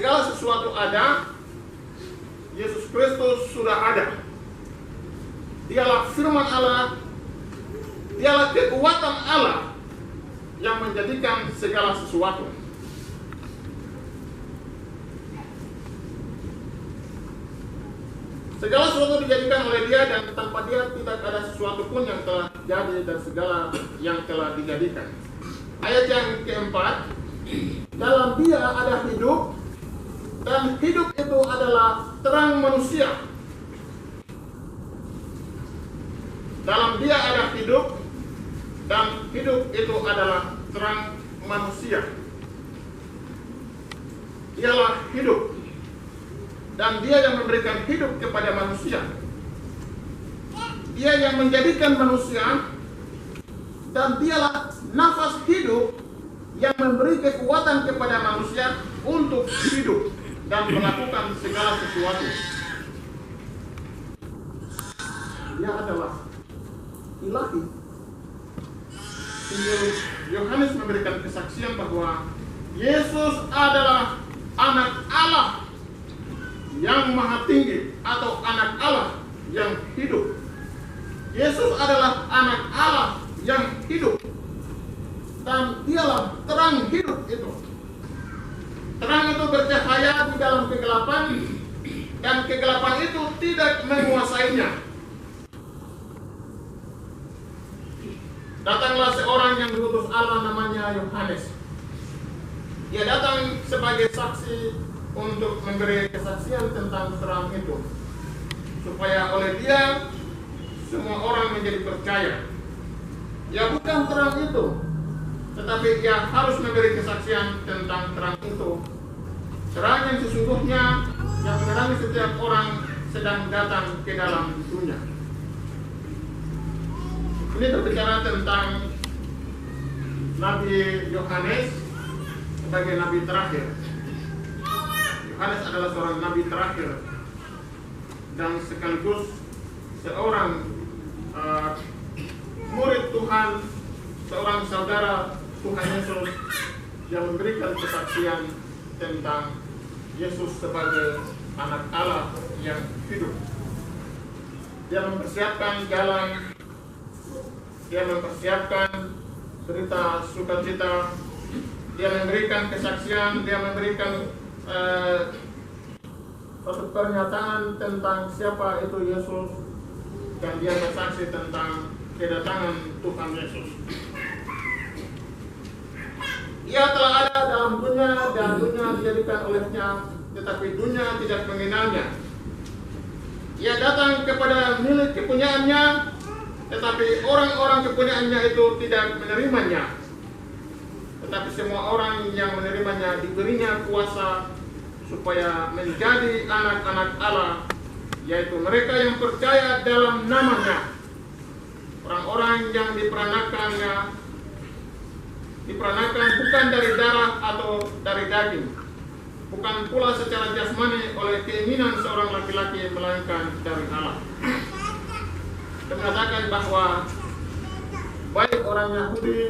segala sesuatu ada, Yesus Kristus sudah ada. Dialah firman Allah, dialah kekuatan Allah yang menjadikan segala sesuatu. Segala sesuatu dijadikan oleh Dia, dan tanpa Dia tidak ada sesuatu pun yang telah jadi dan segala yang telah dijadikan. Ayat yang keempat, dalam Dia ada hidup, dan hidup itu adalah terang manusia. Dalam Dia ada hidup, dan hidup itu adalah terang manusia. Dialah hidup, dan Dia yang memberikan hidup kepada manusia. Dia yang menjadikan manusia, dan Dialah nafas hidup yang memberi kekuatan kepada manusia untuk hidup dan melakukan segala sesuatu. Dia adalah ilahi. Injil Yohanes memberikan kesaksian bahwa Yesus adalah anak Allah yang maha tinggi, atau anak Allah yang hidup. Yesus adalah anak Allah yang hidup, dan Dialah terang hidup itu. Terang itu bercahaya di dalam kegelapan, dan kegelapan itu tidak menguasainya. Datanglah seorang yang diutus Allah, namanya Yohanes. Dia datang sebagai saksi untuk memberi kesaksian tentang terang itu, supaya oleh dia semua orang menjadi percaya. Ya, bukan terang itu, tetapi ia harus memberi kesaksian tentang terang itu. Terang yang sesungguhnya yang menerangi setiap orang sedang datang ke dalam dunia. Ini berbicara tentang Nabi Yohanes sebagai nabi terakhir. Yohanes adalah seorang nabi terakhir, dan sekaligus seorang murid Tuhan, seorang saudara Tuhan Yesus yang memberikan kesaksian tentang Yesus sebagai anak Allah yang hidup. Dia mempersiapkan jalan, dia mempersiapkan berita sukacita, dia memberikan kesaksian, dia memberikan suatu pernyataan tentang siapa itu Yesus, dan dia bersaksi tentang kedatangan Tuhan Yesus. Ia telah ada dalam dunia, dan dunia dijadikan olehnya, tetapi dunia tidak mengenalnya. Ia datang kepada milik kepunyaannya, tetapi orang-orang kepunyaannya itu tidak menerimanya. Tetapi semua orang yang menerimanya diberinya kuasa supaya menjadi anak-anak Allah, yaitu mereka yang percaya dalam namanya. Orang-orang yang diperanakan bukan dari darah atau dari daging, bukan pula secara jasmani oleh keinginan seorang laki-laki, melainkan dari Allah. Dan mengatakan bahwa baik orang Yahudi,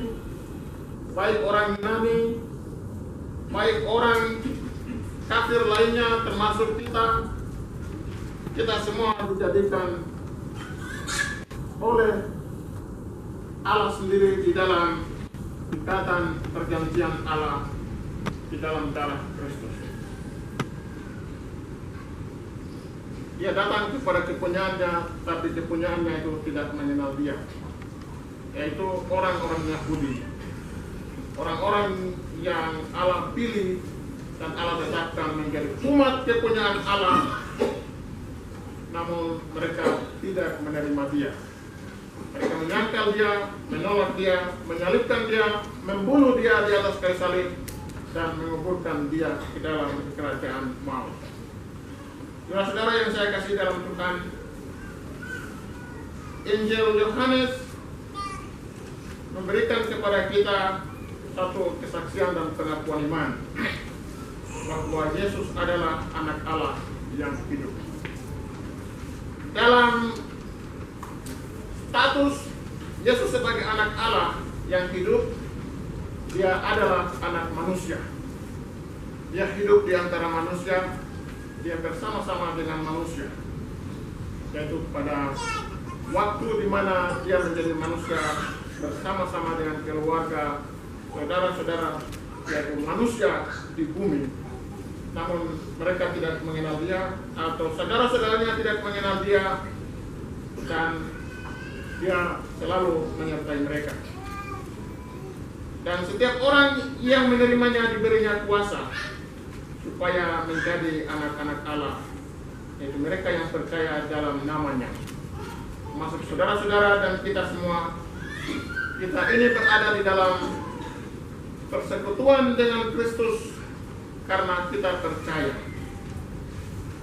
baik orang Yunani, baik orang kafir lainnya, termasuk kita semua dijadikan oleh Allah sendiri di dalam ikatan perjanjian Allah di dalam darah Kristus. Dia datang kepada kepunyaannya, tapi kepunyaannya itu tidak mengenal dia, yaitu orang-orang Yahudi, orang-orang yang Allah pilih dan Allah tetapkan menjadi umat kepunyaan Allah, namun mereka tidak menerima dia. Mereka menyangkal dia, menolak dia, menyalibkan dia, membunuh dia di atas kayu salib, dan menguburkan dia ke dalam kerajaan maut. Saudara-saudara yang saya kasih dalam Tuhan, Injil Yohanes memberikan kepada kita satu kesaksian dan pengakuan iman bahwa Yesus adalah anak Allah yang hidup. Dalam status Yesus sebagai anak Allah yang hidup, dia adalah anak manusia. Dia hidup di antara manusia, dia bersama-sama dengan manusia, yaitu pada waktu di mana dia menjadi manusia bersama-sama dengan keluarga, saudara-saudara, yaitu manusia di bumi. Namun mereka tidak mengenal dia, atau saudara-saudaranya tidak mengenal dia, dan dia selalu menyertai mereka. Dan setiap orang yang menerimanya diberinya kuasa supaya menjadi anak-anak Allah, yaitu mereka yang percaya dalam namanya. Masuk saudara-saudara dan kita semua, kita ini berada di dalam persekutuan dengan Kristus karena kita percaya.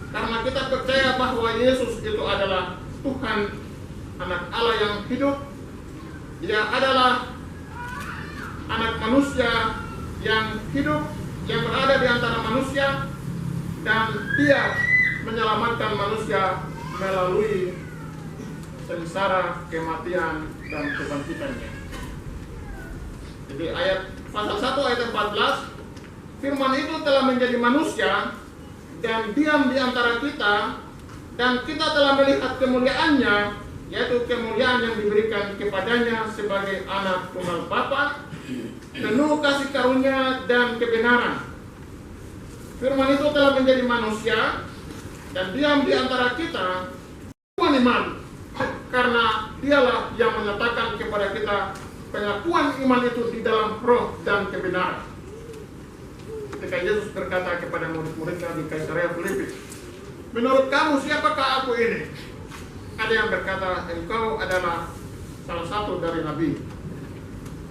Karena kita percaya bahwa Yesus itu adalah Tuhan, anak Allah yang hidup. Dia adalah anak manusia yang hidup, yang berada di antara manusia, dan dia menyelamatkan manusia melalui sengsara, kematian, dan kebangkitannya. Jadi pasal 1 ayat 14, firman itu telah menjadi manusia dan diam di antara kita, dan kita telah melihat kemuliaannya, yaitu kemuliaan yang diberikan kepadanya sebagai anak tunggal Bapa, penuh kasih karunia dan kebenaran. Firman itu telah menjadi manusia dan diam di antara kita, pengakuan iman, karena dialah yang menyatakan kepada kita pengakuan iman itu di dalam roh dan kebenaran. Ketika Yesus berkata kepada murid-muridnya di Kaisarea Filipi, menurut kamu siapakah aku ini? Ada yang berkata, engkau adalah salah satu dari nabi.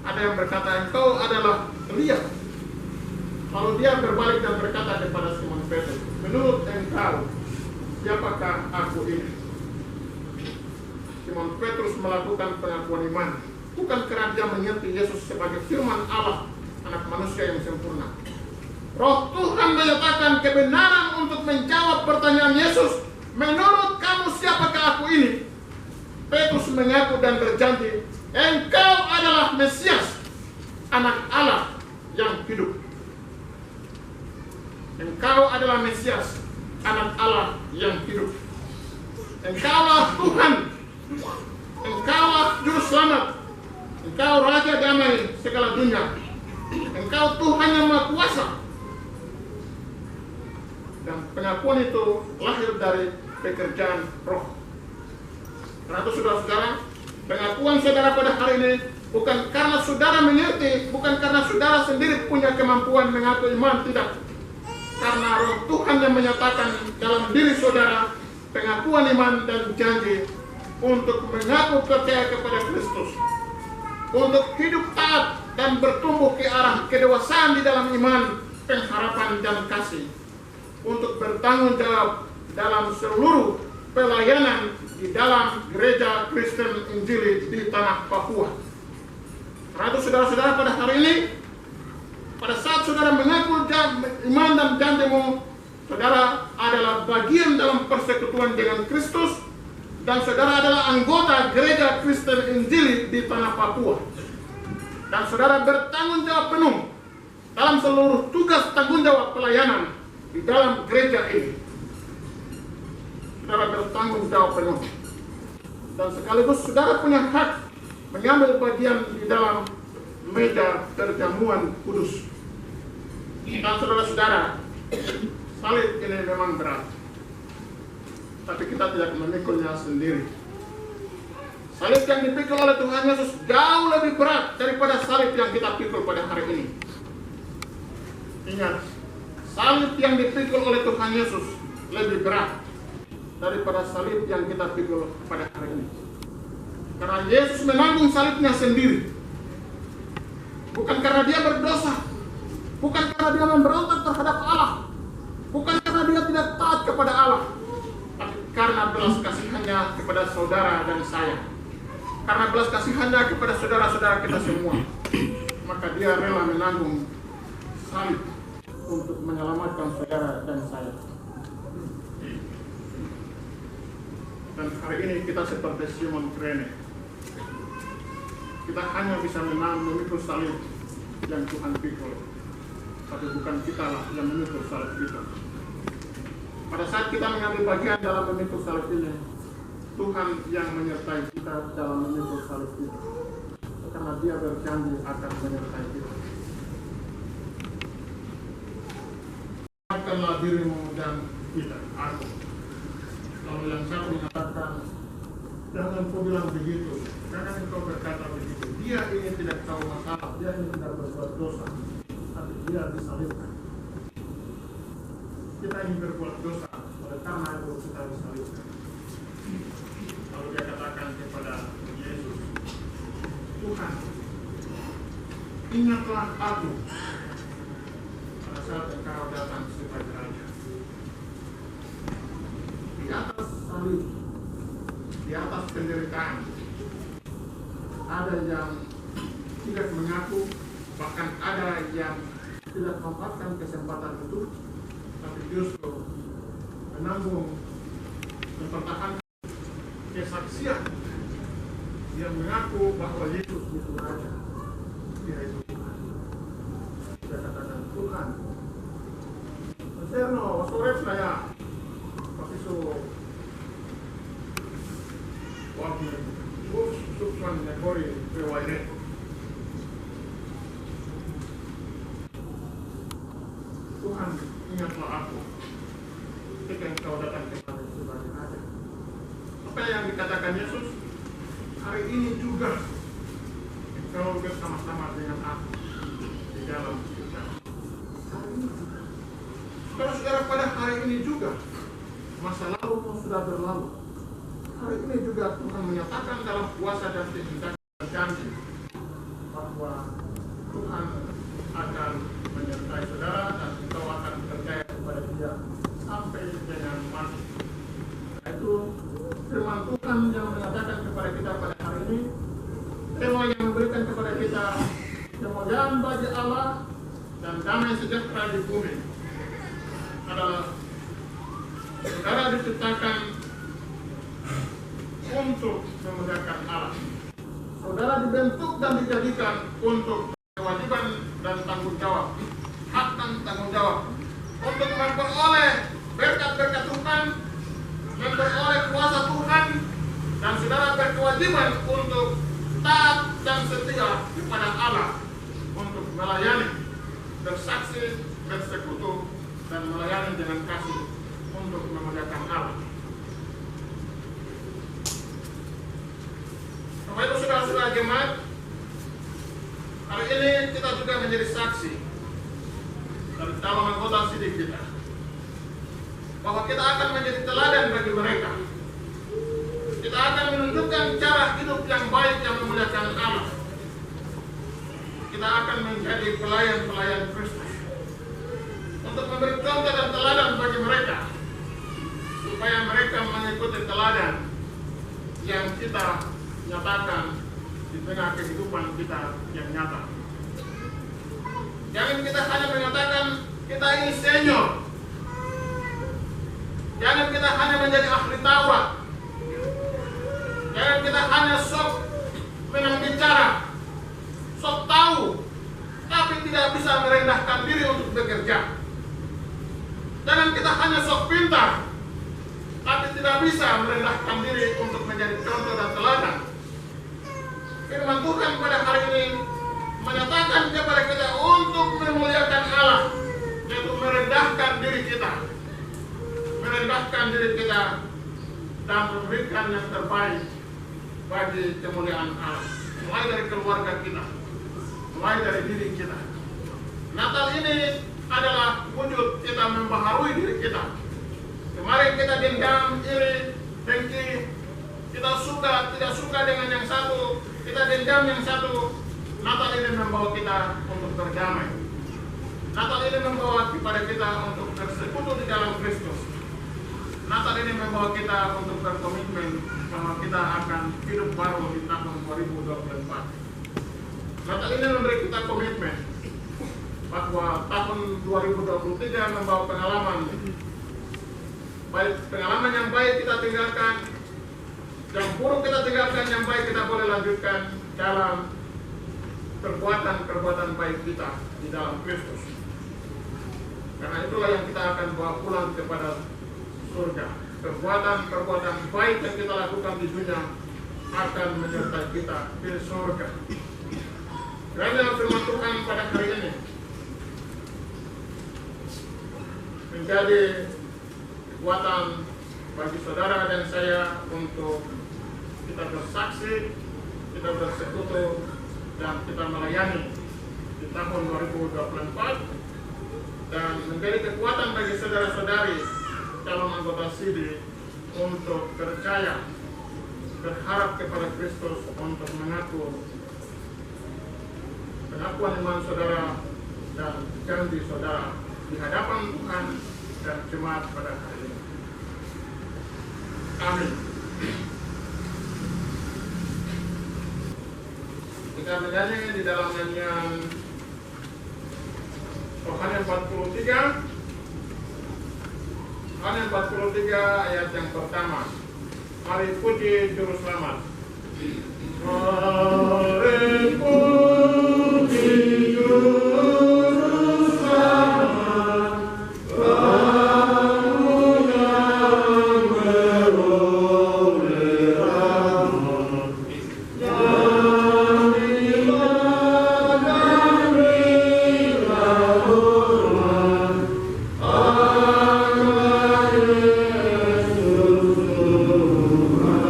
Ada yang berkata, engkau adalah Elia. Lalu dia berbalik dan berkata kepada Simon Petrus, menurut engkau siapakah aku ini? Simon Petrus melakukan pengakuan iman, bukan karena dia mengerti Yesus sebagai firman Allah, anak manusia yang sempurna. Roh Tuhan menyatakan kebenaran untuk menjawab pertanyaan Yesus, menurut kamu siapakah aku ini? Petrus mengaku dan berjanji, engkau adalah Mesias, anak Allah yang hidup. Engkau adalah Mesias, anak Allah yang hidup. Engkaulah Tuhan, engkaulah Juru Selamat, engkau Raja Damai segala dunia, engkau Tuhan yang Maha Kuasa. Dan pengakuan itu lahir dari pekerjaan roh. Karena itu saudara-saudara, pengakuan saudara pada hari ini bukan karena saudara mengerti, bukan karena saudara sendiri punya kemampuan mengaku iman, tidak. Karena roh Tuhan yang menyatakan dalam diri saudara pengakuan iman dan janji untuk mengaku percaya kepada Kristus, untuk hidup taat dan bertumbuh ke arah kedewasaan di dalam iman, pengharapan dan kasih, untuk bertanggung jawab dalam seluruh pelayanan di dalam gereja Kristen Injili di tanah Papua. Karena itu saudara-saudara pada hari ini, pada saat saudara mengaku iman dan janjimu, saudara adalah bagian dalam persekutuan dengan Kristus, dan saudara adalah anggota gereja Kristen Injili di tanah Papua. Dan saudara bertanggung jawab penuh dalam seluruh tugas tanggung jawab pelayanan di dalam gereja ini. Saudara bertanggung jawab penuh, dan sekaligus saudara punya hak mengambil bagian di dalam meja perjamuan kudus. Dan saudara-saudara, salib ini memang berat, tapi kita tidak memikulnya sendiri. Salib yang dipikul oleh Tuhan Yesus jauh lebih berat daripada salib yang kita pikul pada hari ini. Ingat, salib yang dipikul oleh Tuhan Yesus lebih berat daripada salib yang kita pikul pada hari ini. Karena Yesus menanggung salibnya sendiri. Bukan karena dia berdosa, bukan karena dia memberontak terhadap Allah, bukan karena dia tidak taat kepada Allah, tapi karena belas kasihannya kepada saudara dan saya. Karena belas kasihannya kepada saudara-saudara kita semua, maka dia rela menanggung salib untuk menyelamatkan saudara dan saya. Dan hari ini kita seperti Simon Kirene, kita hanya bisa memikul salib yang Tuhan pikul. tapi bukan kita lah yang memikul salib kita. Pada saat kita mengambil bagian dalam memikul salib ini, Tuhan yang menyertai kita dalam memikul salib itu, karena Dia berjanji akan menyertai kita. Akanlah dirimu dan kita, aku. Kalau yang satu mengatakan, jangan kau bilang begitu, jangan kau berkata begitu. Dia ini tidak tahu masalah, dia ini tidak berbuat dosa, tapi dia disalibkan. Kita ini berbuat dosa, oleh karena itu kita disalibkan. Lalu dia katakan kepada Yesus, Tuhan, ingatlah aku pada saat engkau datang sebagai Raja. Di atas salib, di atas penderitaan, ada yang tidak mengaku, bahkan ada yang tidak memanfaatkan kesempatan itu, tapi justru menanggung, mempertahankan kesaksian. Dia mengaku bahwa Yesus itu Raja, Dia itu Tuhan. Dia katakan Tuhan. Eterno, sore saya pakiso waktu subsan negori pewaine. Tuhan, ingatlah aku ketika engkau datang kembali sebagai Raja. Apa yang dikatakan Yesus? Hari ini juga engkau bersama-sama dengan aku di dalam surga. Hari ini juga. Saudara-saudara, pada hari ini juga masa lalu sudah berlalu. Hari ini juga Tuhan menyatakan dalam kuasa dan kehendak dan janji bahwa Tuhan akan menyertai saudara dan engkau akan percaya kepada Dia sampai dengan mati. Itu firman Tuhan yang menyatakan kepada kita pada hari ini. Tema yang memberikan kepada kita kemuliaan bagi Allah dan damai sejahtera di bumi adalah saudara diciptakan untuk memuliakan Allah. Saudara dibentuk dan dijadikan untuk kewajiban dan tanggung jawab, hak dan tanggung jawab, untuk memperoleh berkat-berkat Tuhan, memperoleh kuasa Tuhan, dan saudara berkewajiban untuk taat dan setia kepada Allah, untuk melayani, bersaksi, bersekutu, dan melayani dengan kasih untuk memuliakan Allah. Bapak Ibu saudara-saudara jemaat, hari ini kita juga menjadi saksi dari calon anggota sidik kita, bahwa kita akan menjadi teladan bagi mereka. Kita akan menunjukkan cara hidup yang baik yang memuliakan Allah. Kita akan menjadi pelayan-pelayan Kristus untuk memberi contoh dan teladan bagi mereka, supaya mereka mengikuti teladan yang kita nyatakan di tengah kehidupan kita yang nyata. Jangan kita hanya mengatakan kita ini senior. Jangan kita hanya menjadi ahli Taurat. Jangan kita hanya sok menang bicara, sok tahu, tapi tidak bisa merendahkan diri untuk bekerja. Jangan kita hanya sok pintar, tapi tidak bisa merendahkan diri untuk menjadi contoh dan teladan. Firman Tuhan pada hari ini menyatakan kepada kita untuk memuliakan Allah, yaitu merendahkan diri kita, dan memberikan yang terbaik bagi kemuliaan Allah, mulai dari keluarga kita, mulai dari diri kita. Natal ini adalah wujud kita membaharui diri kita. Kemarin kita dendam, iri, dengki, kita suka, tidak suka dengan yang satu, kita dendam yang satu. Natal ini membawa kita untuk berdamai. Natal ini membawa kepada kita untuk bersekutu di dalam Kristus. Natal ini membawa kita untuk berkomitmen bahwa kita akan hidup baru di tahun 2024. Natal ini memberi kita komitmen bahwa tahun 2023 membawa pengalaman. Baik pengalaman yang baik kita tinggalkan, yang buruk kita tinggalkan, yang baik kita boleh lanjutkan dalam perbuatan-perbuatan baik kita di dalam Kristus. itulah yang kita akan bawa pulang kepada surga. Perbuatan-perbuatan baik yang kita lakukan di dunia akan menyertai kita di surga. Kiranya firman Tuhan pada hari ini menjadi kekuatan bagi saudara dan saya untuk kita bersaksi, kita bersekutu, dan kita melayani di tahun 2024, dan menjadi kekuatan bagi saudara-saudari calon anggota SIDI untuk percaya, berharap kepada Kristus untuk mengaku pengakuan iman saudara dan janji saudara di hadapan Tuhan dan jemaat pada hari ini. Amin. Kita menyanyi di dalam nyanyian Yohanes 43 ayat yang pertama. Mari puji Juru Selamat. Mari puji Juru Selamat, kamu yang beroleh rahmat, jadilah dan berilah hormat akan Yesus Tuhan.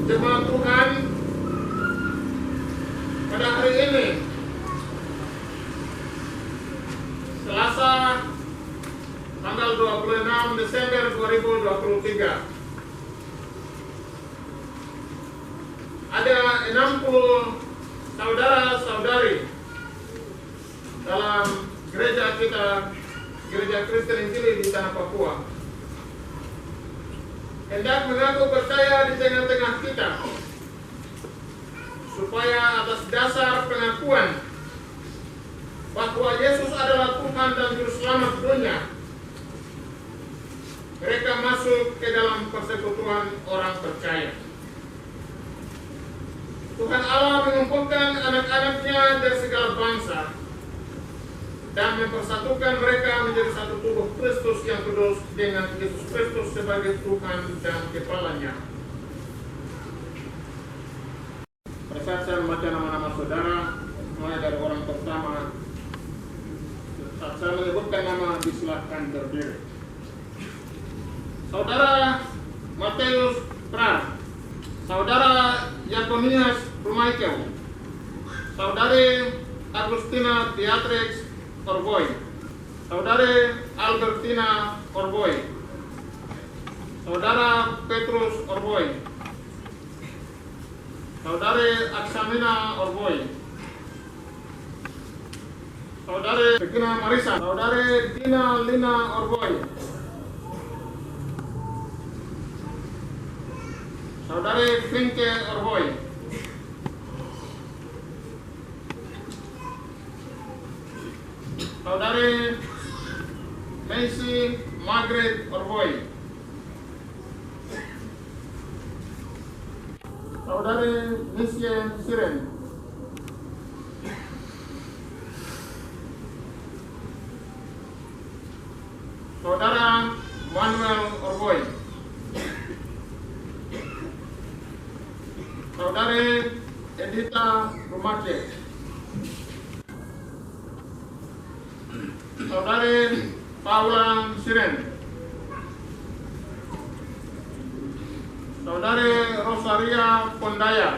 Jemaat Tuhan, pada hari ini Selasa tanggal 26 Desember 2023 ada 60 saudara-saudari dalam gereja kita, Gereja Kristen Injili di Tanah Papua, hendak mengaku percaya di tengah-tengah kita, supaya atas dasar pengakuan bahwa Yesus adalah Tuhan dan Juru Selamat dunia, mereka masuk ke dalam persekutuan orang percaya. Tuhan Allah mengumpulkan anak-anaknya dari segala bangsa dan mempersatukan mereka menjadi satu tubuh Kristus yang kudus dengan Yesus Kristus sebagai Tuhan dan kepalanya. Pada saat saya membaca nama-nama saudara, mulai dari orang pertama, saat saya menyebutkan nama, disilahkan berdiri. Saudara Matius Prar, Saudara Yakonias Rumaikel, Saudari Agustina Beatrix Orboy, Saudari Albertina Orboy, Saudara Petrus Orboy, Saudari Aksamina Orboy, Saudari Regina Marisa, Saudari Dina Lina Orboy, Saudari Finke Orboy, Saudari Macy Margaret Orboy, Saudari Nisye Siren, Saudara Manuel Orboy, Saudari Edita Rumace, Saudari Paula Siren, Saudari Rosaria Pondaya,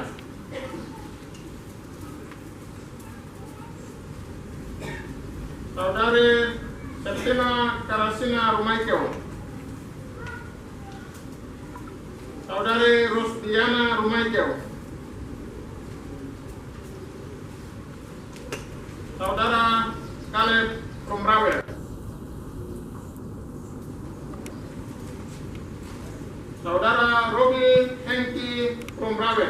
Saudari Septina Karasina Rumaikel, Saudari Rusdiana Rumaikel, Saudara Caleb Rumrawe, Saudara Robi Hengki Rumrawe,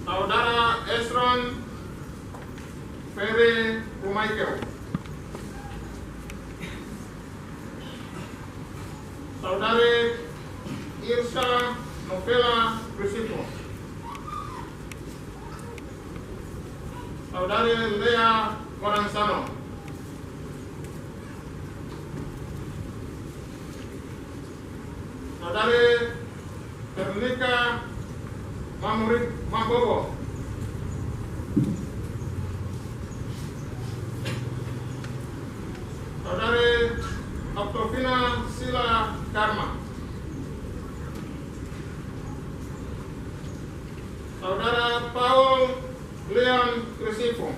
Saudara Esron Ferry Rumaikel, Saudari Irsa Novela Crispo, Saudari Lea Coransano, Saudari Ternika Mamurik Mambobo, Saudari Octavina Sila Karma, Saudara Paul Leon Crispo,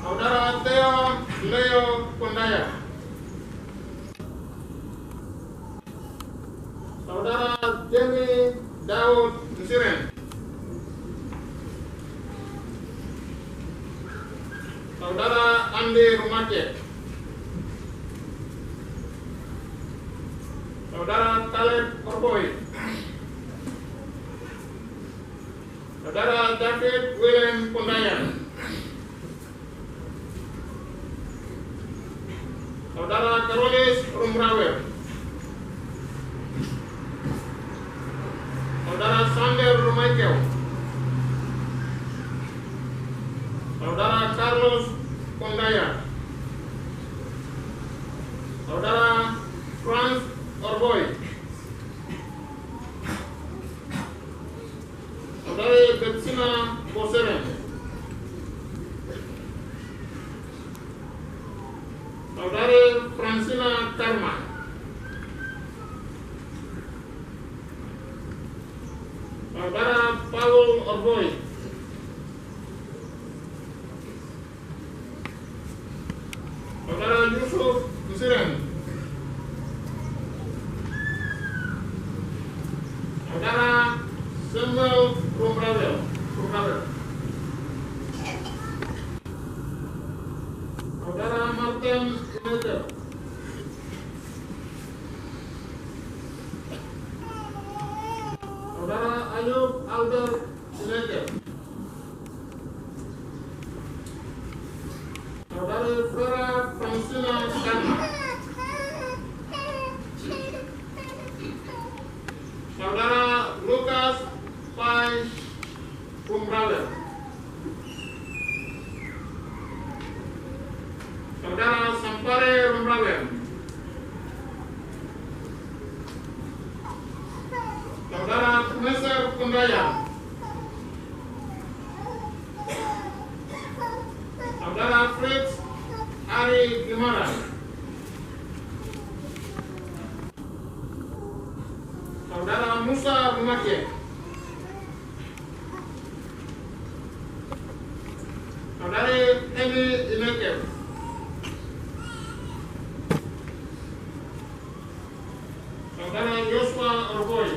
Saudara Theo Leo Kondaya, Saudara Jamie Daud Nsiren, Saudara Andi Rumace, Saudara Caleb Orboy, Saudara David William Kondaya, Saudara Karolis Rumrawer, Saudara Sander Rumaikeo, Saudara Carlos Kondaya, Saudara Franz Orboy, Saudari Betsina Boseren, Saudari Francina Karma, Saudara Paul Orboy, Saudara Yusuf Nsiren, Saudara Samuel Rumravel, Saudara Martin Inete, Saudara Ayub Alder Inete, Saudari Flora Francina Karma, Saudara Lucas Pai Rumravel, Saudara Sampare Rumravel, Saudara Kumeser Kondaya, Saudara Fritz Ari Gimara, Saudara Musa Rumace, Saudari Emi Ineke, Saudara Joshua Orboy,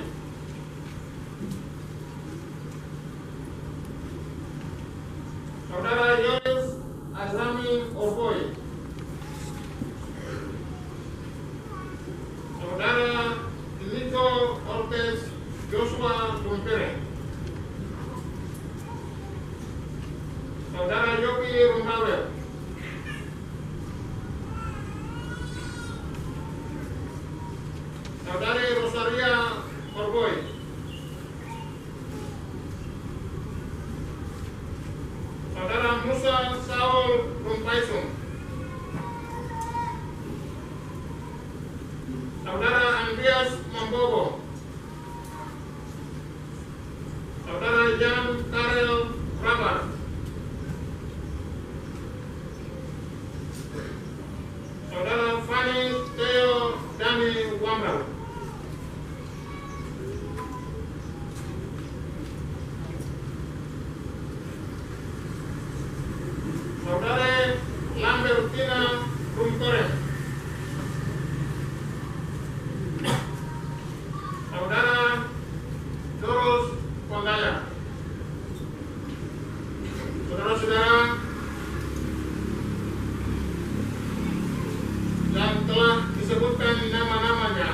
Saudara Yoris Azami Orboy, Saudara Nico Ortez Joshua Tumpere, Saudara Yopi Rumravel, Saudari Rosaria Orboy, Saudara Musa Saul Rumpaisum, Saudara Andreas Mambobo, Saudara Jan Karel Rabar, Saudara Fani Theo Dani Wambal, Saudara Lambertina Rumkore, Saudara Doros Kondaya. Saudara-saudara yang telah disebutkan nama-namanya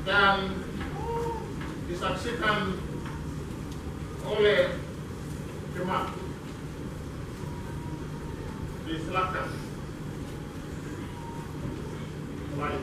dan disaksikan oleh jemaat. Silakan. Mulai.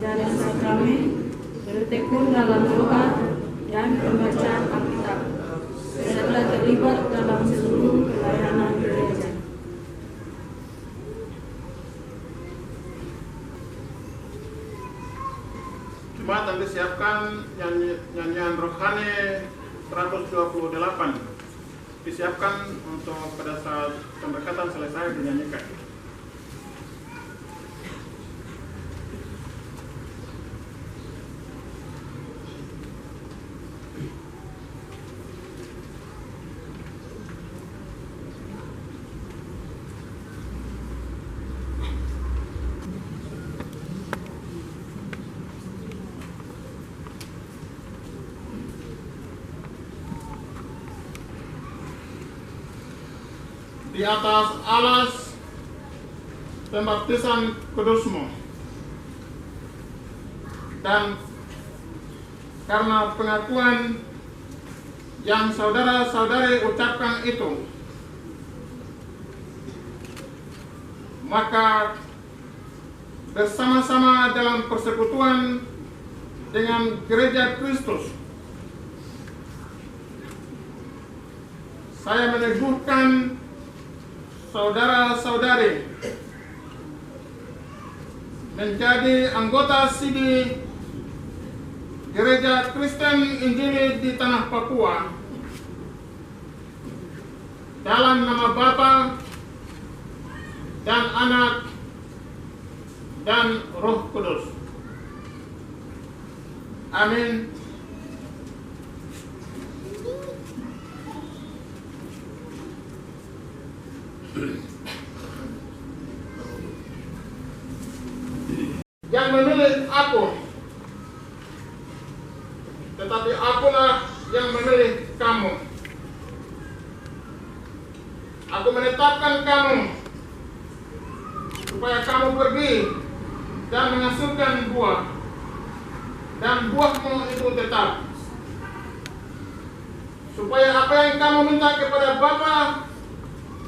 Dalam sakramen, bertekun dalam doa dan pembacaan Alkitab, serta terlibat dalam seluruh pelayanan gereja. Jemaat yang disiapkan nyanyian rohani 128 disiapkan untuk pada saat pemberkatan selesai dinyanyikan. Di atas alas pembaptisan kudusmu, dan karena pengakuan yang saudara-saudari ucapkan itu, maka bersama-sama dalam persekutuan dengan gereja Kristus, saya meneguhkan saudara-saudari menjadi anggota sidi Gereja Kristen Injili di Tanah Papua dalam nama Bapa dan Anak dan Roh Kudus. Amin. Yang memilih aku, tetapi akulah yang memilih kamu. Aku menetapkan kamu supaya kamu pergi dan menghasilkan buah, dan buahmu itu tetap, supaya apa yang kamu minta kepada Bapa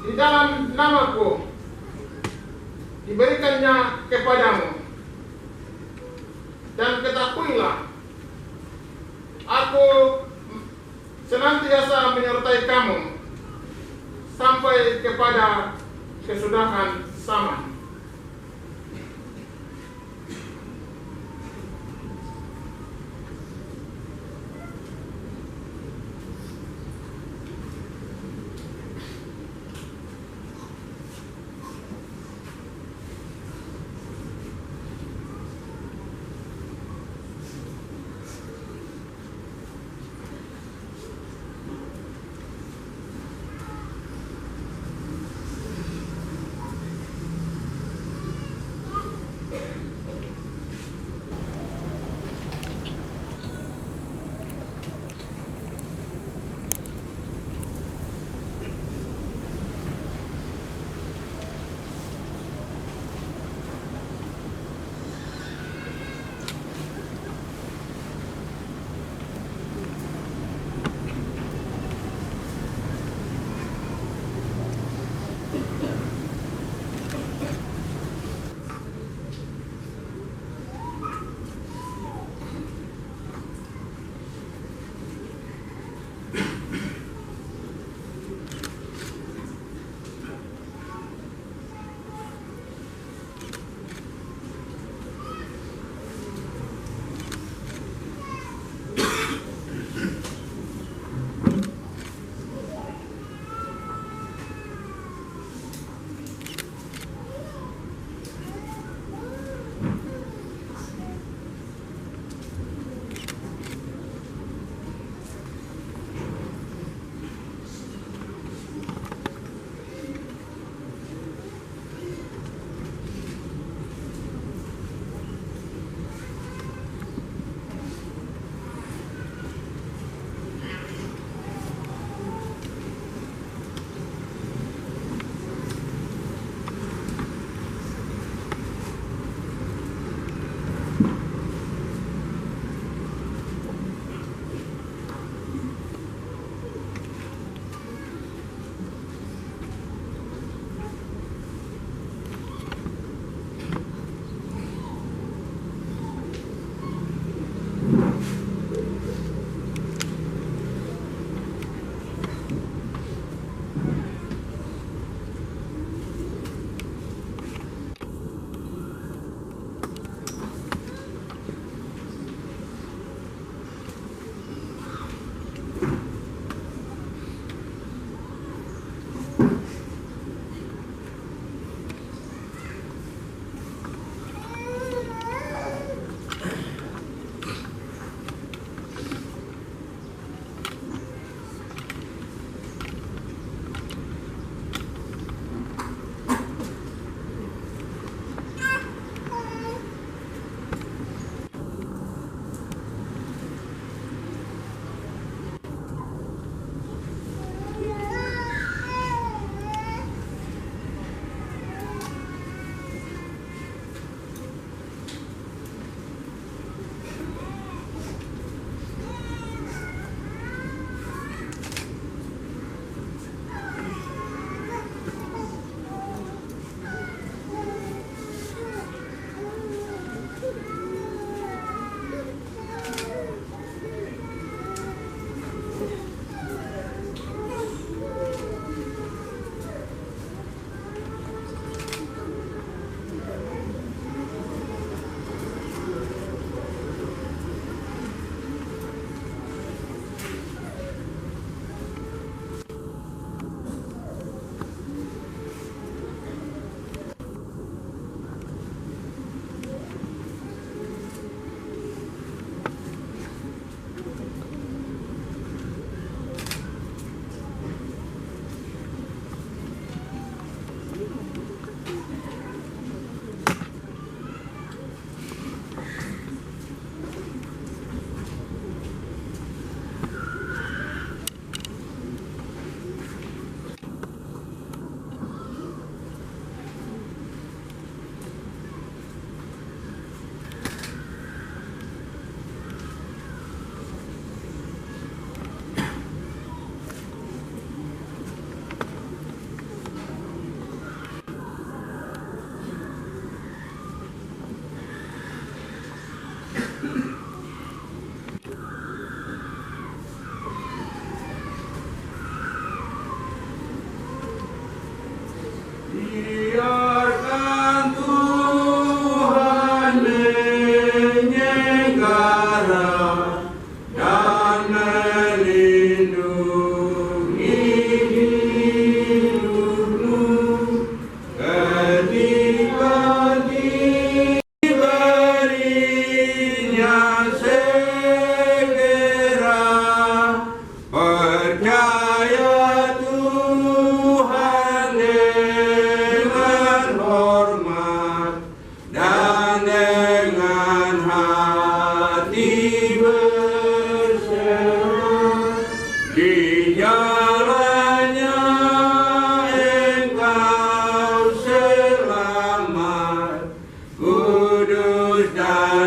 di dalam namaku diberikannya kepadamu. Dan ketahuilah, aku senantiasa menyertai kamu sampai kepada kesudahan zaman.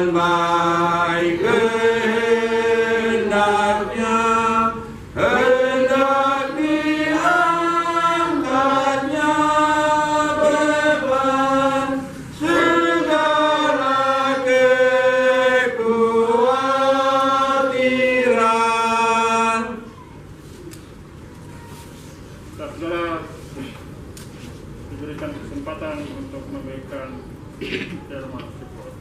dengan baik kehendaknya, hendak diangkatnya beban segala kekhawatiran. Saudara diberikan kesempatan untuk memberikan firman syukur.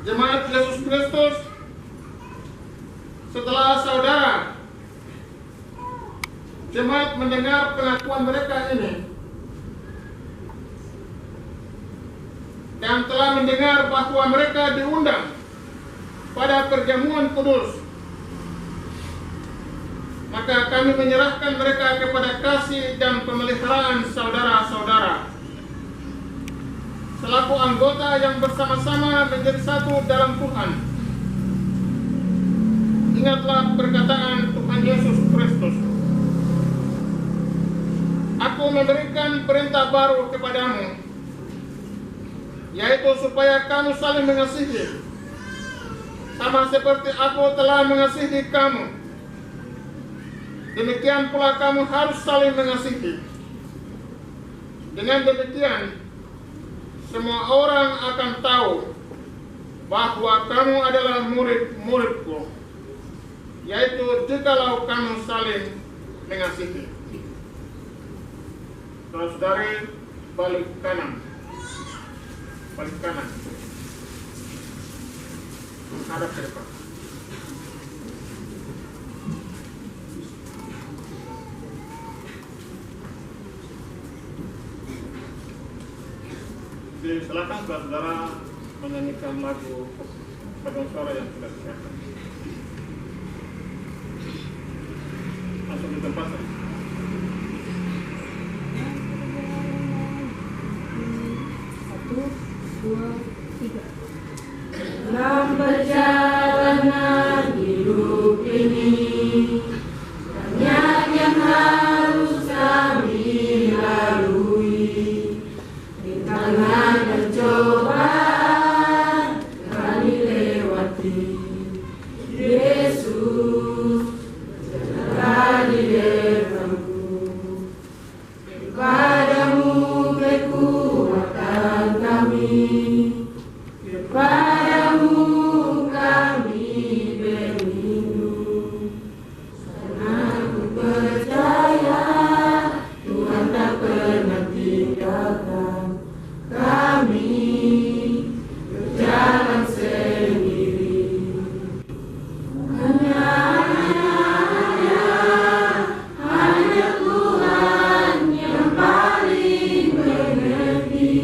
Jemaat Yesus Kristus, setelah saudara jemaat mendengar pengakuan mereka ini dan telah mendengar bahwa mereka diundang pada perjamuan kudus, maka kami menyerahkan mereka kepada kasih dan pemeliharaan saudara-saudara selaku anggota yang bersama-sama menjadi satu dalam Tuhan. Ingatlah perkataan Tuhan Yesus Kristus, "Aku memberikan perintah baru kepadamu, yaitu supaya kamu saling mengasihi, sama seperti aku telah mengasihi kamu. Demikian pula kamu harus saling mengasihi. Dengan demikian, semua orang akan tahu bahwa kamu adalah murid-muridku, yaitu jikalau kamu saling mengasihi." Saudari, balik kanan. Hadap ke depan. Silakan saudara menyanyikan lagu paduan suara yang sudah disiapkan. Langsung di tempat saja. Satu, dua, tiga. Dalam perjalanan hidup ini, banyak yang harus kami lalui. Rintangan dan cobaan kami lewati. Yesus, jaga di depanku. Kepadamu kekuatan kami, kepadamu kami berlindung. Karena ku percaya Tuhan tak pernah tinggalkan kami berjalan sendiri. Hanya Tuhan yang paling mengerti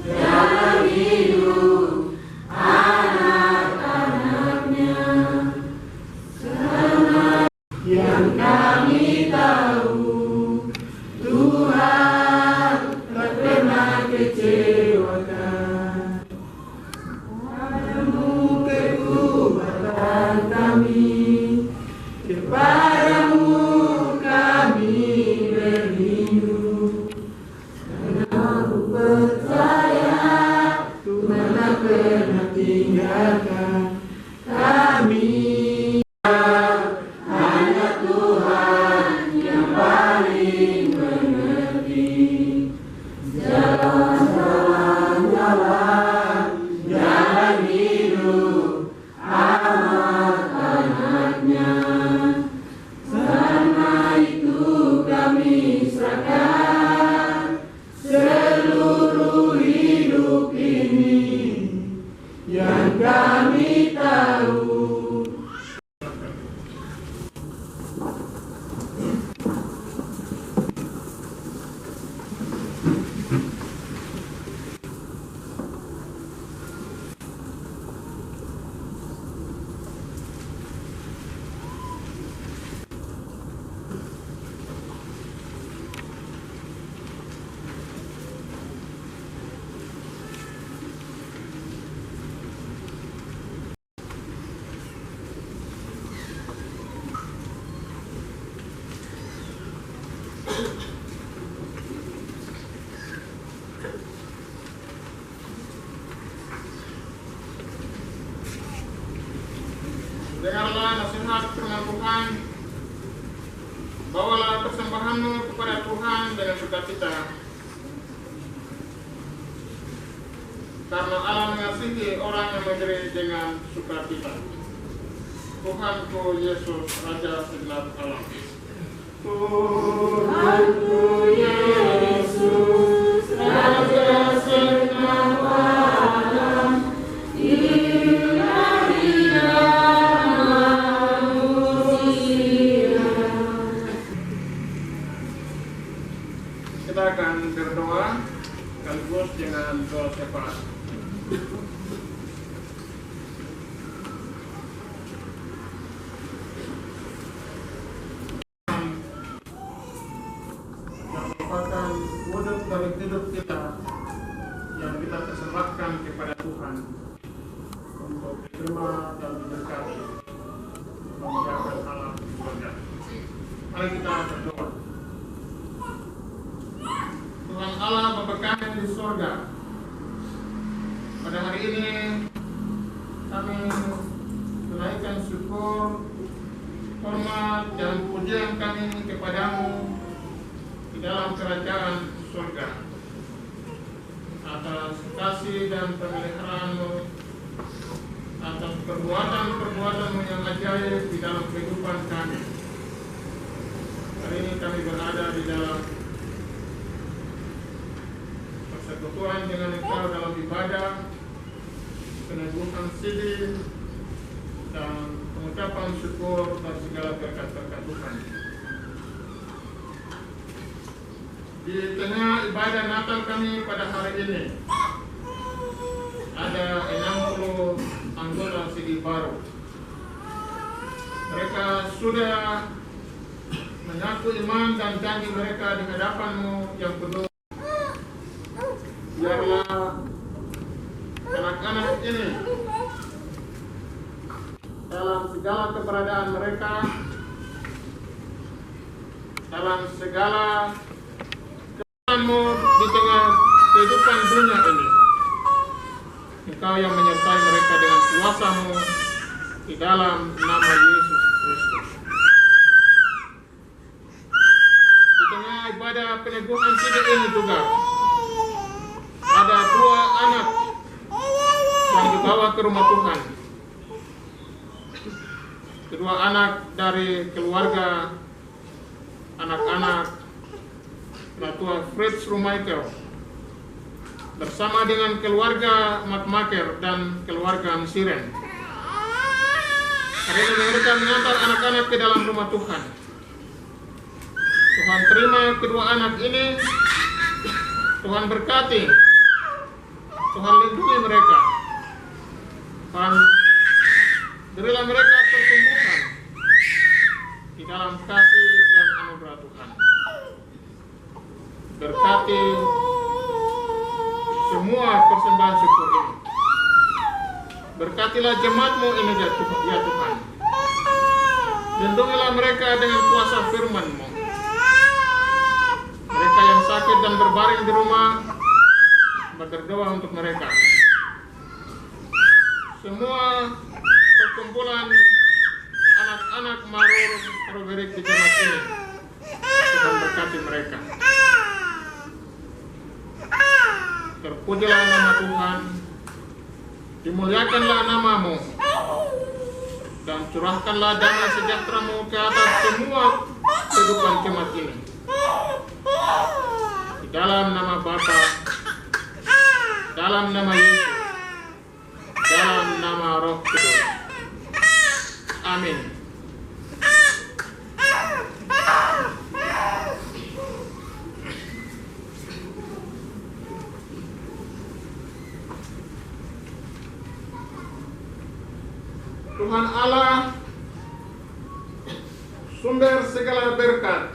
jalan hidup anak-anaknya. Yang kami tahu, Tuhan tak pernah kecewakan. Kepadamu kekuatan kami, kepadamu kami berlindung. Karena aku percaya Tuhan tak pernah tinggalkan kami. Hanya Tuhan yang paling mengerti jalan hidup anak-anaknya. Karena itu kami serahkan seluruh hidup ini yang kami Tuhan, bawalah persembahanmu kepada Tuhan dengan sukacita. Karena Allah mengasihi orang yang memberi dengan sukacita. Tuhanku Yesus, Raja segenap alam. Tuhanku Yesus, Raja segenap alam, ilahi manusia. Kita akan berdoa sekaligus dengan doa syafaat. Merupakan wujud dari hidup kita yang kita persembahkan kepada Tuhan untuk diterima dan diberkati memuliakan Allah di surga. Mari kita berdoa. Tuhan Allah Bapa kami di surga, pada hari ini kami menaikkan syukur, hormat dan pujian kami kepadamu di dalam kerajaan surga atas kasih dan pemeliharaan-Mu, atas perbuatan-perbuatan-Mu yang ajaib di dalam kehidupan kami. Hari ini kami berada di dalam persekutuan dengan Engkau dalam ibadah, peneguhan sidi, dan pengucapan syukur dan segala berkat-berkat Tuhan. Di tengah ibadah Natal kami pada hari ini ada 60 anggota sidi baru. Mereka sudah mengaku iman dan janji mereka di hadapan-Mu yang penuh. Biarlah anak-anak ini dalam segala keberadaan mereka, dalam segala keberadaan-Mu di tengah kehidupan dunia ini, Engkau yang menyertai mereka dengan kuasa-Mu di dalam nama Yesus Kristus. Di tengah ibadah peneguhan sidi ini juga ada 2 anak yang dibawa ke rumah Tuhan. Kedua anak dari keluarga anak-anak Ratua Fritz Rumichael bersama dengan keluarga Matmaker dan keluarga Msiren. Hari ini mereka mengantar anak-anak ke dalam rumah Tuhan. Tuhan terima kedua anak ini, Tuhan berkati, Tuhan lindungi mereka. Tuhan berilah mereka pertumbuhan di dalam kasih dan anugerah Tuhan. Berkati semua persembahan syukur ini. Berkatilah jemaat-Mu ini ya Tuhan. Lindungilah mereka dengan kuasa firman-Mu. Mereka yang sakit dan berbaring di rumah, berdoa untuk mereka. Semua perkumpulan anak-anak Marur Roberik di jemaat ini, Tuhan berkati mereka. Terpujilah nama Tuhan, dimuliakanlah nama-Mu, dan curahkanlah damai sejahtera-Mu ke atas semua kehidupan jemaat ini. Di dalam nama Bapa, dalam nama Yesus, dalam nama Roh Kudus. Amin. Tuhan Allah, sumber segala berkat,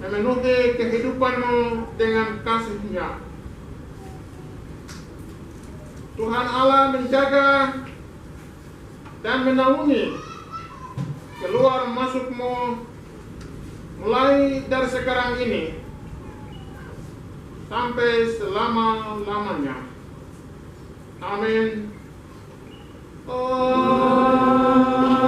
memenuhi kehidupan-Mu dengan kasih-Nya. Tuhan Allah menjaga dan menaungi keluar masuk-Mu mulai dari sekarang ini sampai selama-lamanya. Amin. Amin.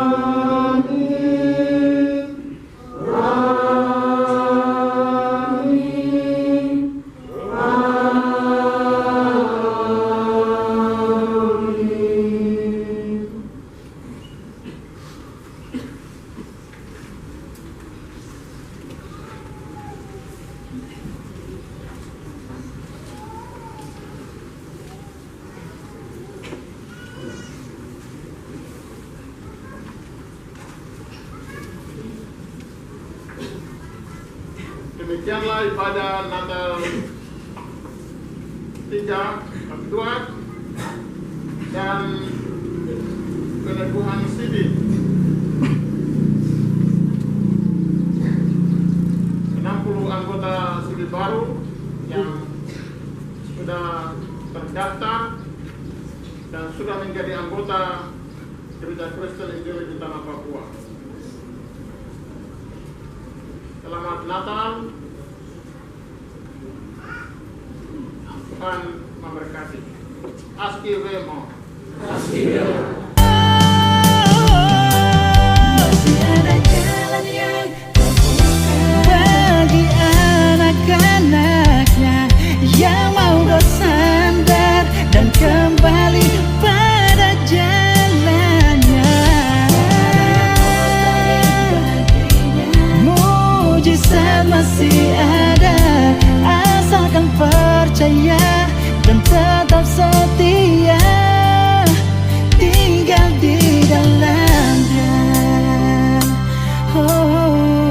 Demikianlah ibadah Natal 3 Aktuat dan peneguhan Sidi. 60 anggota Sidi baru yang sudah terdaftar dan sudah menjadi anggota Gereja Kristen Injil di Tanah Papua. Selamat Natal. Tuhan memberkati. Aski Vemo. Aski Vemo. Masih ada jalan yang terbuka bagi anak-anaknya yang mau bersandar dan kembali pada jalannya. Mujizat masih ada, asalkan percaya dan tetap setia, tinggal di dalamnya. Oh,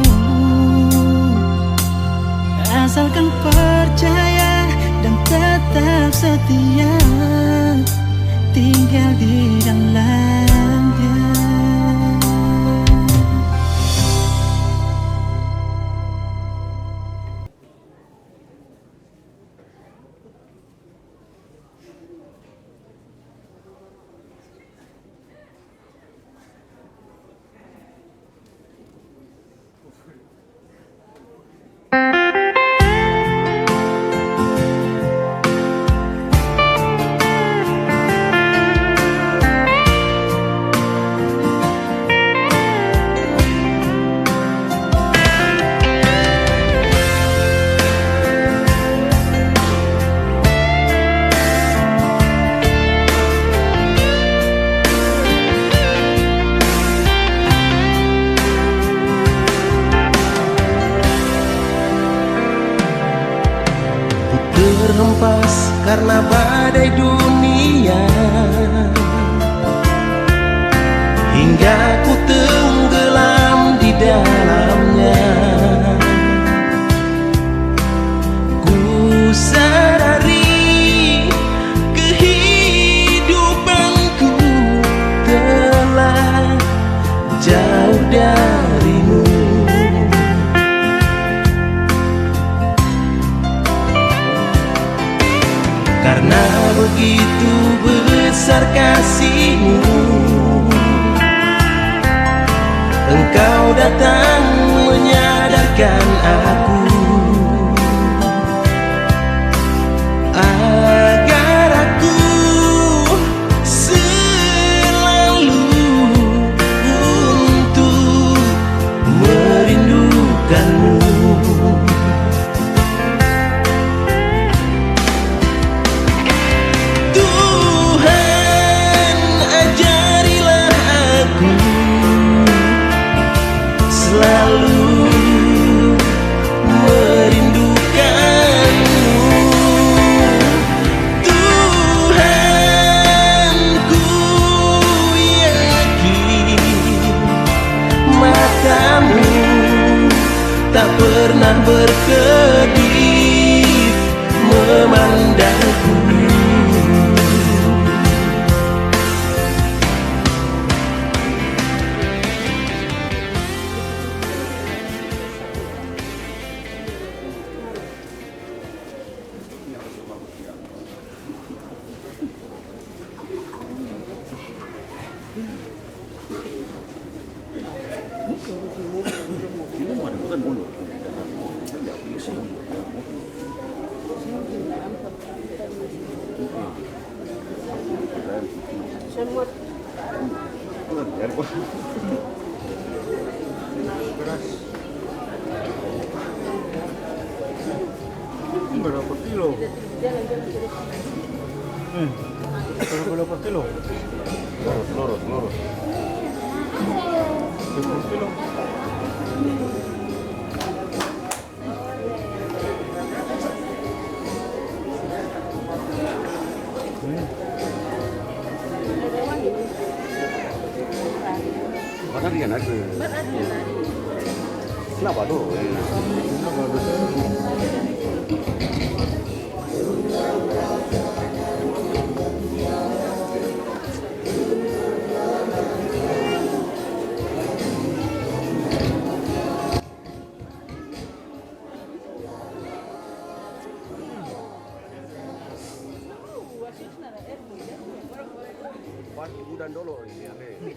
asalkan percaya dan tetap setia, tinggal di dalamnya. Terhempas karena badai dunia, hingga ku tenggelam di dalamnya. Ku sadari kehidupanku telah jauh darimu. Karena begitu besar kasih-Mu, Engkau datang menyadarkan aku agar aku selalu untuk merindukan-Mu. Selalu merindukan-Mu, Tuhan. Ku yakin mata-Mu tak pernah berkedip memandangku. Berapa kilo? Berapa kilo? Lurus. 10 kilo. Mana dia nak? Kenapa tuh? Kenapa tuh? Budan dulu ini.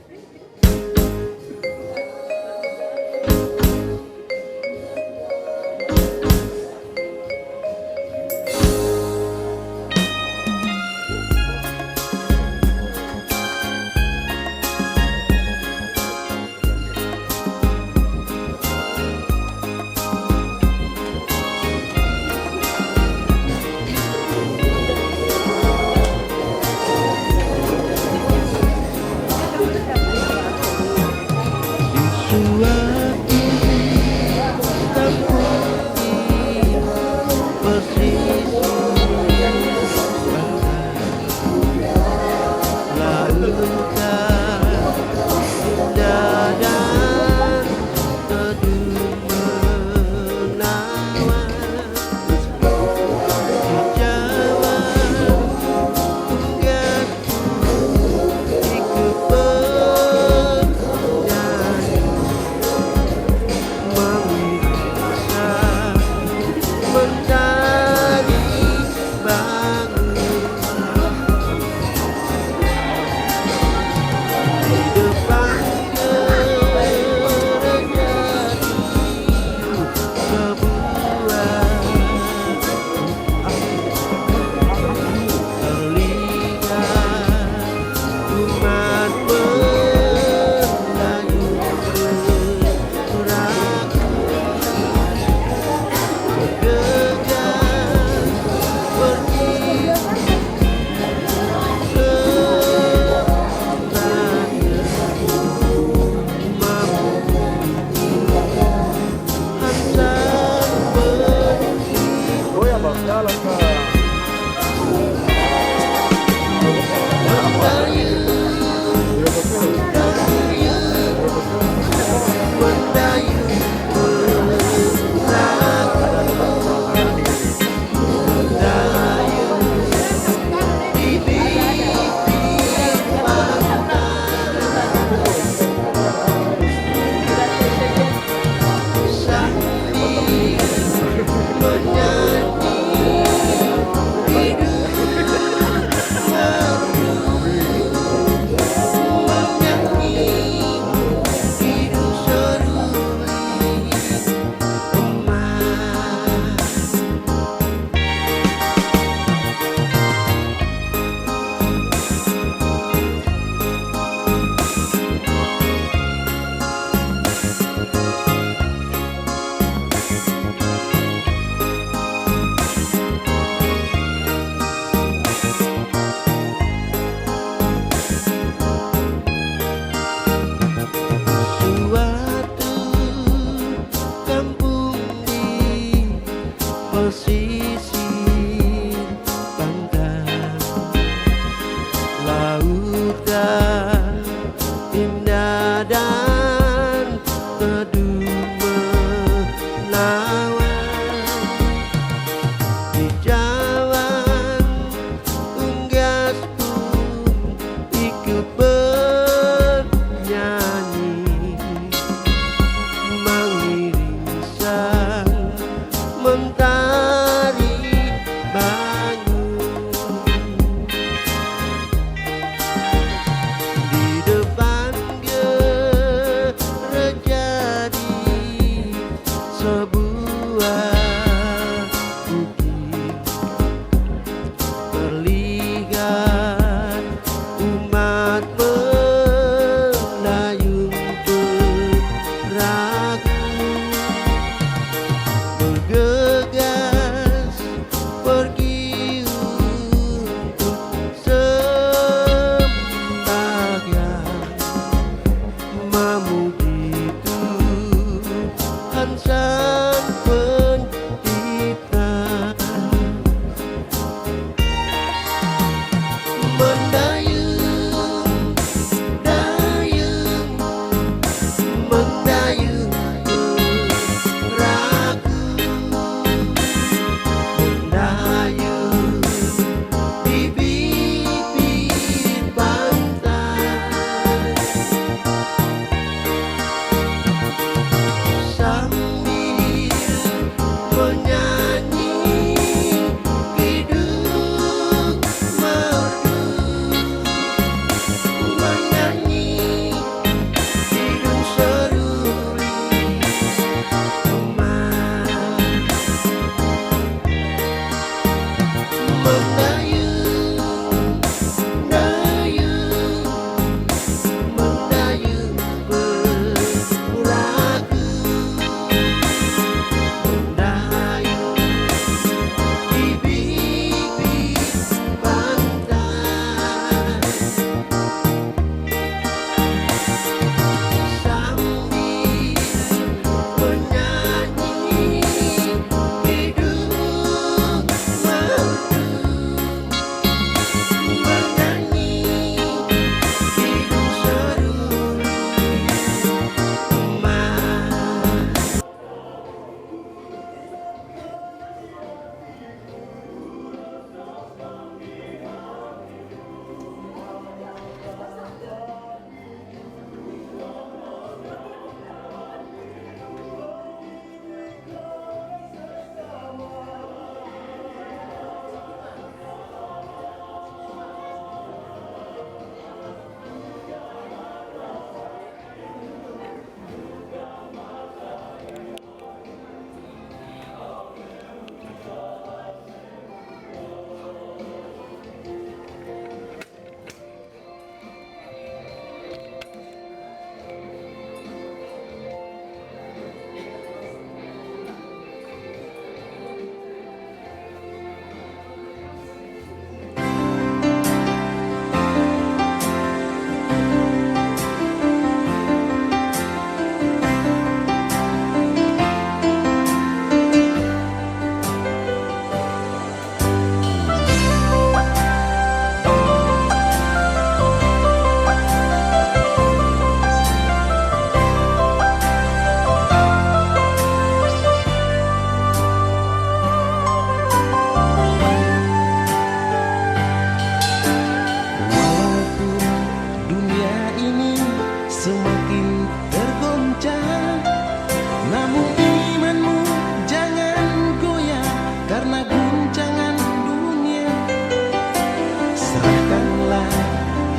serahkanlah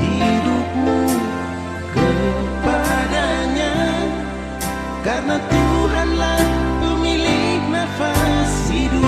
hidupmu kepadanya, karena Tuhanlah pemilik nafas hidup.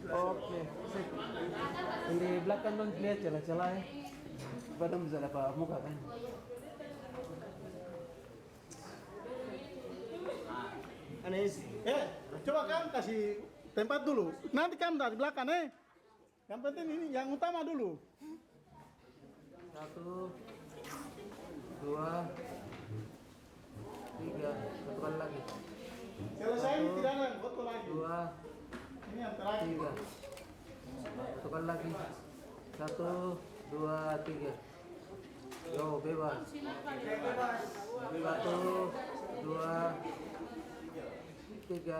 Oke, sip. Yang di belakang dong lihat celah-celah ya. Badan bisa dapat muka kan. Anis, coba kan kasih tempat dulu. Nanti kan dari belakang Yang penting ini yang utama dulu. 1, 2, 3, satu kali lagi. Selesai ini tidak ada foto lagi. 2, Ini yang terakhir. 3, satu kali lagi. 1, 2, 3. Yo, bebas. 1, 2, 3, 1.